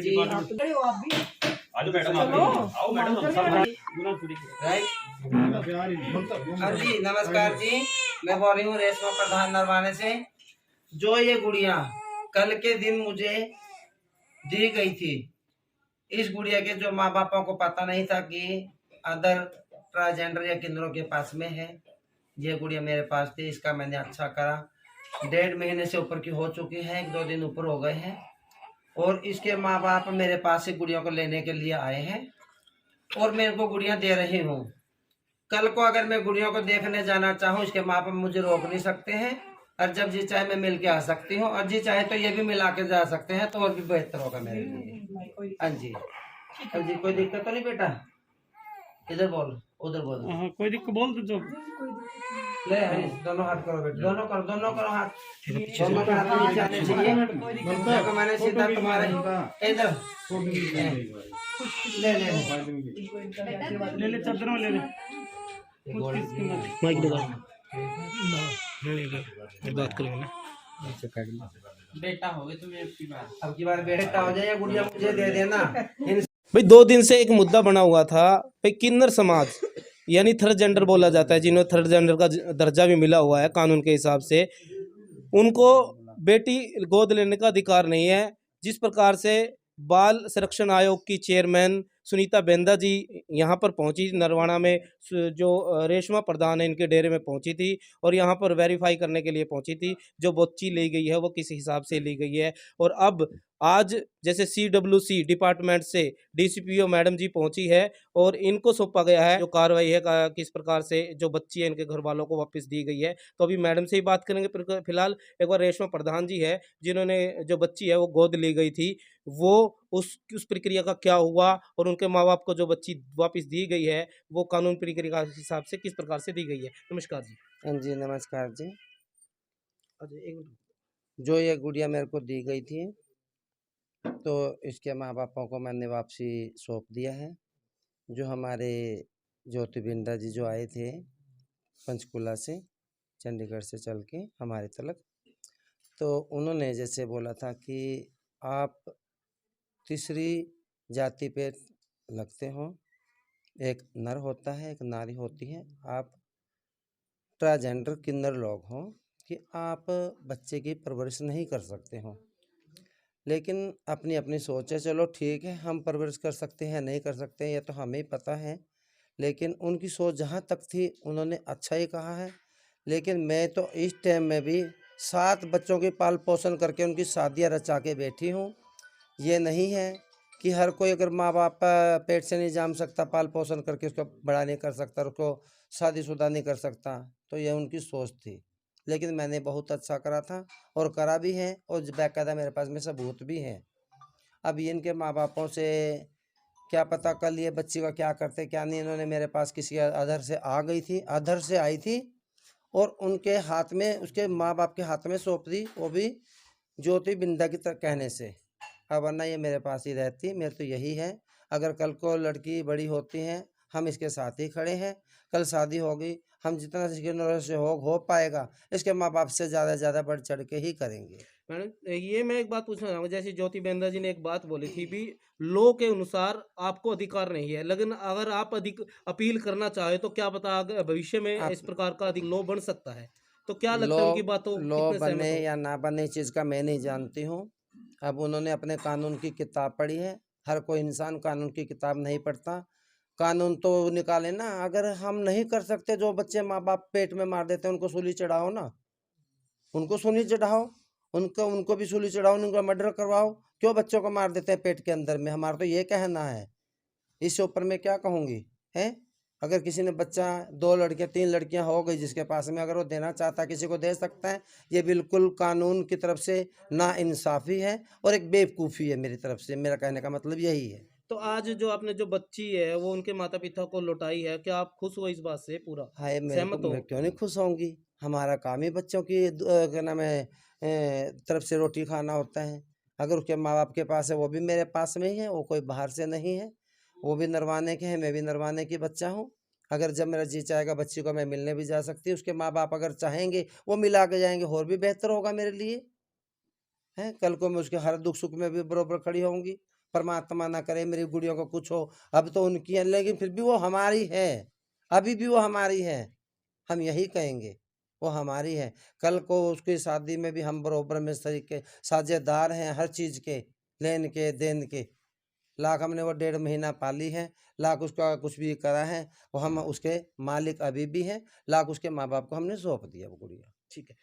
जी। आज मैडम आओ madam right. हाँ जी, नमस्कार जी। मैं बोल रही हूँ रेशमा प्रधान नरवाने से। जो ये गुड़िया कल के दिन मुझे दी गई थी, इस गुड़िया के जो माँ बापों को पता नहीं था कि अदर ट्रांसजेंडर या किन्नरों के पास में है, ये गुड़िया मेरे पास थी। इसका मैंने अच्छा करा। 1.5 महीने से ऊपर की हो चुकी है, 1-2 दिन ऊपर हो गए हैं। और इसके माँ बाप मेरे पास से गुड़िया को लेने के लिए आए हैं और मैं इनको गुड़िया दे रही हूँ। कल को अगर मैं गुड़ियों को देखने जाना चाहूँ, इसके माँ बाप मुझे रोक नहीं सकते हैं। और जब जी चाहे मैं मिल के आ सकती हूँ, और जी चाहे तो ये भी मिला के जा सकते हैं, तो और भी बेहतर होगा मेरे लिए। हाँ जी, हाँ जी, कोई दिक्कत तो नहीं बेटा? इधर बोल, उधर बोल। कोई दिक्कत बोल दो। ले हरीश, दोनों हाथ करो बेटा, दोनों करो हाथ। दोनों का हाथ नीचे आने चाहिए। देखो मैंने सीधा तुम्हारे इधर ले ले चादरों ले ले। माइक दे बात करेंगे ना। बेटा हो गए तुम्हें अब की बार बेटा हो जाए या गुड़िया मुझे दे देना। भाई 2 दिन से एक मुद्दा बना हुआ था भाई, किन्नर समाज यानी थर्ड जेंडर बोला जाता है, जिन्हें थर्ड जेंडर का दर्जा भी मिला हुआ है कानून के हिसाब से, उनको बेटी गोद लेने का अधिकार नहीं है। जिस प्रकार से बाल संरक्षण आयोग की चेयरमैन सुनीता बेंदा जी यहाँ पर पहुंची नरवाना में, जो रेशमा प्रधान है इनके डेरे में पहुंची थी और यहाँ पर वेरीफाई करने के लिए पहुंची थी जो बच्ची ली गई है वो किस हिसाब से ली गई है। और अब आज जैसे CWC डिपार्टमेंट से DCPO मैडम जी पहुंची है और इनको सौंपा गया है जो कार्रवाई है किस प्रकार से जो बच्ची है इनके घर वालों को वापस दी गई है। तो अभी मैडम से ही बात करेंगे। फिलहाल एक बार रेशमा प्रधान जी है जिन्होंने जो बच्ची है वो गोद ली गई थी, वो उस प्रक्रिया का क्या हुआ और उनके माँ बाप को जो बच्ची वापस दी गई है वो कानून प्रक्रिया के हिसाब से किस प्रकार से दी गई है। नमस्कार जी। हाँ जी, नमस्कार जी। जो ये गुड़िया मेरे को दी गई थी, तो इसके माँ बापों को मैंने वापसी सौंप दिया है। जो हमारे ज्योति बिंदा जी जो आए थे पंचकुला से, चंडीगढ़ से चल के हमारे तलक, तो उन्होंने जैसे बोला था कि आप तीसरी जाति पे लगते हो, एक नर होता है एक नारी होती है, आप ट्रांसजेंडर किन्नर लोग हो कि आप बच्चे की परवरिश नहीं कर सकते हो। लेकिन अपनी अपनी सोच है, चलो ठीक है, हम परवरिश कर सकते हैं नहीं कर सकते हैं ये तो हमें ही पता है, लेकिन उनकी सोच जहाँ तक थी उन्होंने अच्छा ही कहा है। लेकिन मैं तो इस टाइम में भी 7 बच्चों की पाल पोषण करके उनकी शादियाँ रचा के बैठी हूँ। ये नहीं है कि हर कोई अगर माँ बाप पेट से नहीं जाम सकता, पाल पोषण करके उसको बड़ा नहीं कर सकता, उसको शादीशुदा नहीं कर सकता, तो ये उनकी सोच थी। लेकिन मैंने बहुत अच्छा करा था और करा भी है और बाकायदा मेरे पास में सबूत भी हैं। अब इनके माँ बापों से क्या पता कल ये बच्ची का क्या करते क्या नहीं। इन्होंने मेरे पास किसी अधर से आई थी और उनके हाथ में, उसके माँ बाप के हाथ में सौंप दी, वो भी ज्योति बिंदा की तरह कहने से। अब वरना ये मेरे पास ही रहती। मेरे तो यही है, अगर कल को लड़की बड़ी होती है हम इसके साथ ही खड़े हैं। कल शादी होगी, हम जितना से हो पाएगा इसके माँ बाप से ज़्यादा बढ़ चढ़ के ही करेंगे। मैडम ये मैं एक बात पूछना चाहूँगा, जैसे ज्योति बेंदा जी ने एक बात बोली थी भी लॉ के अनुसार आपको अधिकार नहीं है, लेकिन अगर आप अपील करना चाहे तो क्या पता भविष्य में इस प्रकार का लॉ बन सकता है। तो क्या लगता है उनकी बातों लॉ बने या ना बने चीज़ का मैं नहीं जानती हूँ। अब उन्होंने अपने कानून की किताब पढ़ी है, हर कोई इंसान कानून की किताब नहीं पढ़ता। कानून तो निकाले ना, अगर हम नहीं कर सकते, जो बच्चे माँ बाप पेट में मार देते हैं उनको सूली चढ़ाओ ना, उनको सूली चढ़ाओ, उनको भी सूली चढ़ाओ, उनका मर्डर करवाओ। क्यों बच्चों को मार देते हैं पेट के अंदर में? हमारा तो ये कहना है। इससे ऊपर मैं क्या कहूँगी है? अगर किसी ने बच्चा 2 लड़कियां 3 लड़कियां हो गई जिसके पास में, अगर वो देना चाहता है किसी को दे सकता है। ये बिल्कुल कानून की तरफ से ना इंसाफ़ी है और एक बेवकूफ़ी है मेरी तरफ से। मेरा कहने का मतलब यही है। तो आज जो आपने जो बच्ची है वो उनके माता पिता को लौटाई है, क्या आप खुश हो इस बात से? पूरा हाय, सहमत हो? मैं क्यों नहीं खुश होंगी? हमारा काम ही बच्चों की क्या नाम है तरफ से रोटी खाना होता है। अगर उसके माँ बाप के पास है, वो भी मेरे पास में ही है, वो कोई बाहर से नहीं है। वो भी नरवाने के हैं, मैं भी नरवाने की बच्चा हूँ। अगर जब मेरा जी चाहेगा बच्ची को मैं मिलने भी जा सकती हूँ। उसके माँ बाप अगर चाहेंगे वो मिला के जाएंगे, और भी बेहतर होगा मेरे लिए। है, कल को मैं उसके हर दुख सुख में भी बराबर खड़ी होंगी। परमात्मा ना करे मेरी गुड़ियों को कुछ हो, अब तो उनकी है लेकिन फिर भी वो हमारी है, अभी भी वो हमारी है, हम यही कहेंगे वो हमारी है। कल को उसकी शादी में भी हम बराबर में तरीके साझेदार हैं हर चीज़ के, लेन के देन के। लाख हमने वो 1.5 महीना पाली है, लाख उसका कुछ भी करा है, वो हम उसके मालिक अभी भी हैं, लाख उसके माँ बाप को हमने सौंप दिया वो गुड़िया। ठीक है।